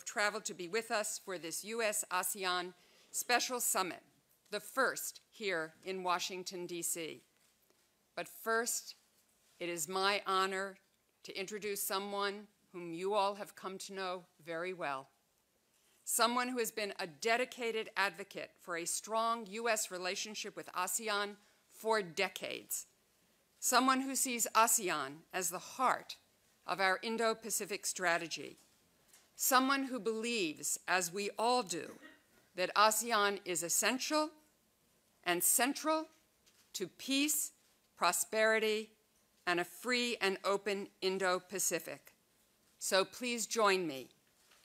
traveled to be with us for this U.S.-ASEAN Special Summit, the first here in Washington, D.C. But first, it is my honor to introduce someone whom you all have come to know very well, someone who has been a dedicated advocate for a strong U.S. relationship with ASEAN for decades, someone who sees ASEAN as the heart of our Indo-Pacific strategy, someone who believes, as we all do, that ASEAN is essential and central to peace, prosperity, and a free and open Indo-Pacific. So please join me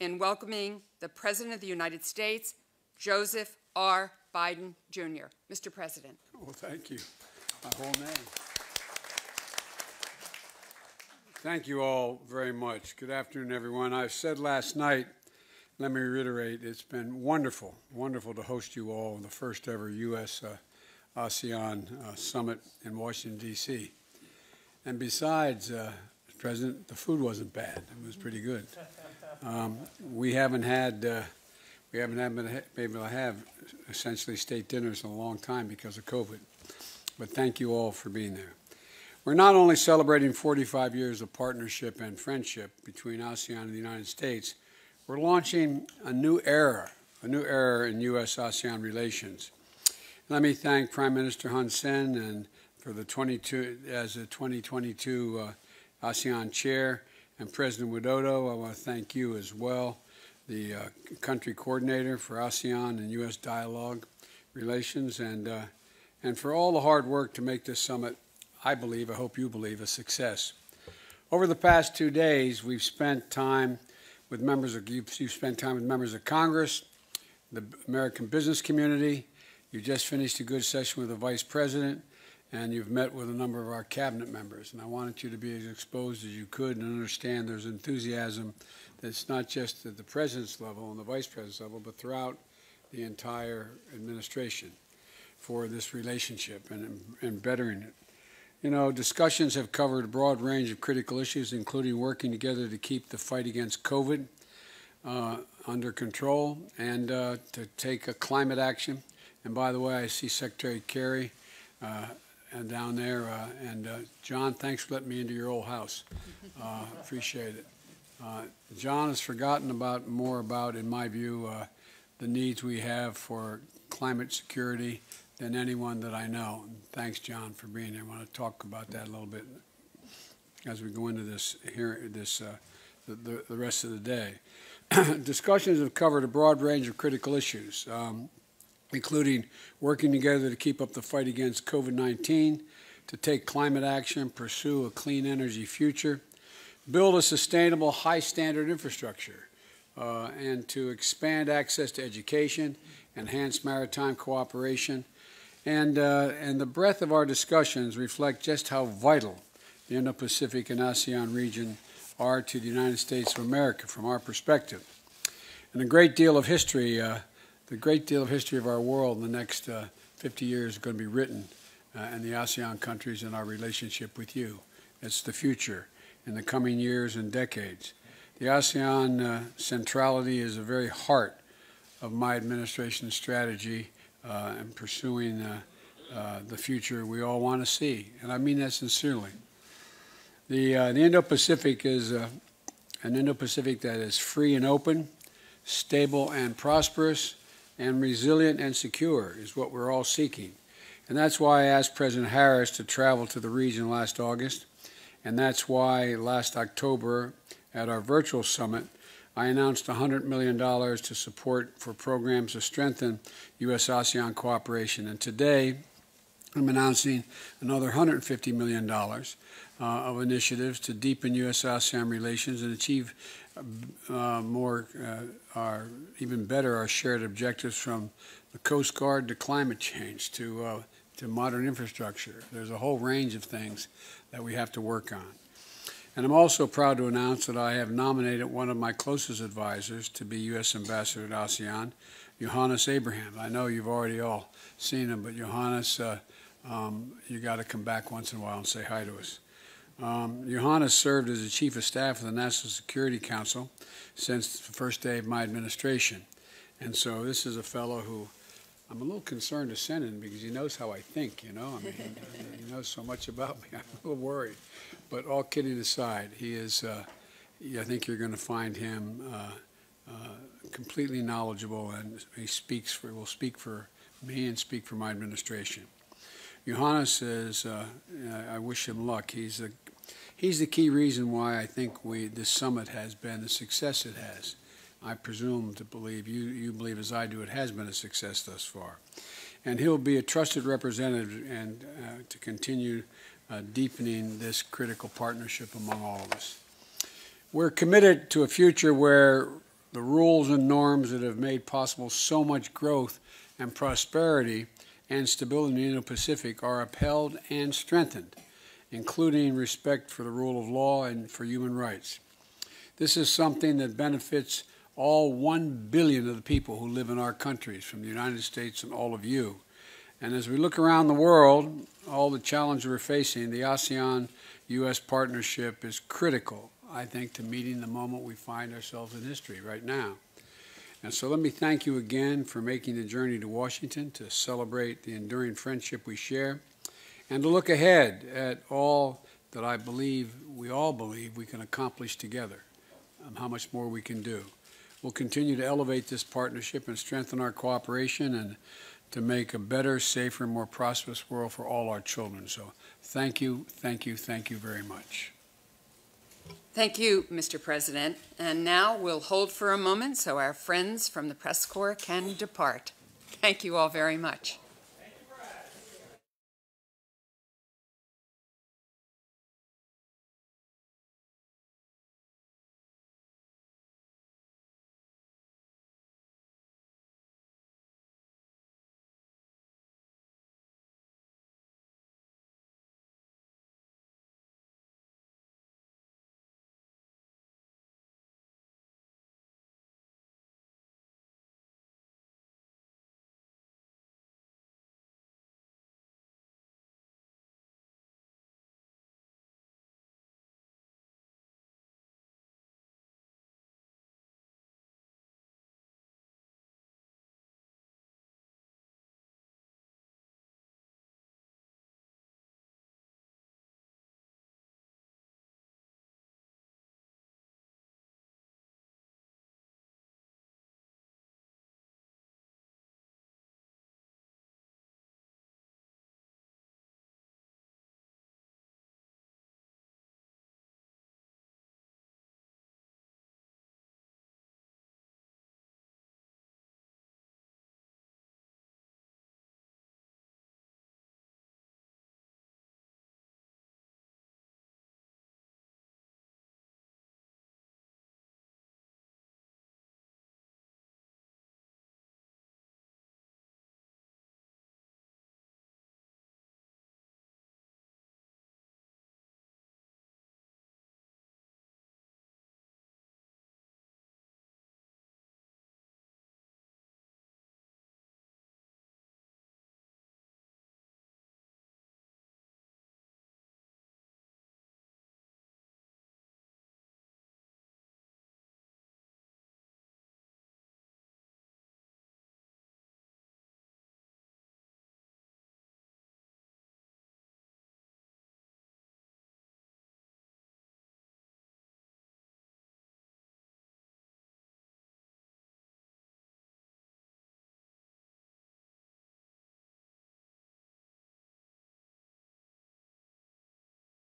in welcoming the President of the United States, Joseph R. Biden, Jr. Mr. President. Well, thank you. My whole name. Thank you all very much. Good afternoon, everyone. I said last night, let me reiterate, it's been wonderful, wonderful to host you all in the first ever U.S.-ASEAN summit in Washington, D.C. And besides, President, the food wasn't bad. It was pretty good. We haven't been able to have essentially state dinners in a long time because of COVID. But thank you all for being there. We're not only celebrating 45 years of partnership and friendship between ASEAN and the United States, we're launching a new era in U.S.-ASEAN relations. Let me thank Prime Minister Hun Sen and for the 2022 ASEAN Chair, and President Widodo. I want to thank you as well, the country coordinator for ASEAN and U.S. dialogue relations, and for all the hard work to make this summit, I hope you believe, a success. Over the past 2 days, we've spent time with you've spent time with members of Congress, the American business community. You just finished a good session with the Vice President, and you've met with a number of our cabinet members. And I wanted you to be as exposed as you could and understand there's enthusiasm that's not just at the President's level and the Vice President's level, but throughout the entire administration for this relationship and bettering it. You know, discussions have covered a broad range of critical issues, including working together to keep the fight against COVID under control and to take a climate action. And by the way, I see Secretary Kerry and down there. John, thanks for letting me into your old house. Appreciate it. John has forgotten more about, in my view, the needs we have for climate security than anyone that I know. And thanks, John, for being here. I want to talk about that a little bit as we go into this the rest of the day. Discussions have covered a broad range of critical issues, including working together to keep up the fight against COVID-19, to take climate action, pursue a clean energy future, build a sustainable, high-standard infrastructure, and to expand access to education, enhance maritime cooperation. And the breadth of our discussions reflect just how vital the Indo-Pacific and ASEAN region are to the United States of America from our perspective. And a great deal of history of our world in the next 50 years is going to be written in the ASEAN countries and our relationship with you. It's the future in the coming years and decades. The ASEAN centrality is the very heart of my administration's strategy and pursuing the future we all want to see. And I mean that sincerely. The Indo-Pacific is an Indo-Pacific that is free and open, stable and prosperous, and resilient and secure is what we're all seeking. And that's why I asked President Harris to travel to the region last August. And that's why last October at our virtual summit, I announced $100 million to support for programs to strengthen U.S.-ASEAN cooperation. And today, I'm announcing another $150 million of initiatives to deepen U.S.-ASEAN relations and achieve even better our shared objectives, from the Coast Guard to climate change to modern infrastructure. There's a whole range of things that we have to work on. And I'm also proud to announce that I have nominated one of my closest advisors to be U.S. Ambassador to ASEAN, Johannes Abraham. I know you've already all seen him, but Johannes, you got to come back once in a while and say hi to us. Johannes served as the Chief of Staff of the National Security Council since the first day of my administration. And so this is a fellow who I'm a little concerned to send in because he knows how I think, you know. I mean, he knows so much about me. I'm a little worried. But all kidding aside, he is, I think you're going to find him completely knowledgeable, and will speak for me and speak for my administration. Johannes is, I wish him luck. He's the key reason why I think this summit has been the success it has. I presume to believe, you believe as I do, it has been a success thus far. And he'll be a trusted representative and to continue deepening this critical partnership among all of us. We're committed to a future where the rules and norms that have made possible so much growth and prosperity and stability in the Indo-Pacific are upheld and strengthened, including respect for the rule of law and for human rights. This is something that benefits all 1 billion of the people who live in our countries, from the United States and all of you. And as we look around the world, all the challenges we're facing, the ASEAN-U.S. partnership is critical, I think, to meeting the moment we find ourselves in history right now. And so let me thank you again for making the journey to Washington to celebrate the enduring friendship we share and to look ahead at all that I believe, we all believe, we can accomplish together, how much more we can do. We'll continue to elevate this partnership and strengthen our cooperation and to make a better, safer, more prosperous world for all our children. So thank you, thank you, thank you very much. Thank you, Mr. President. And now we'll hold for a moment so our friends from the press corps can depart. Thank you all very much.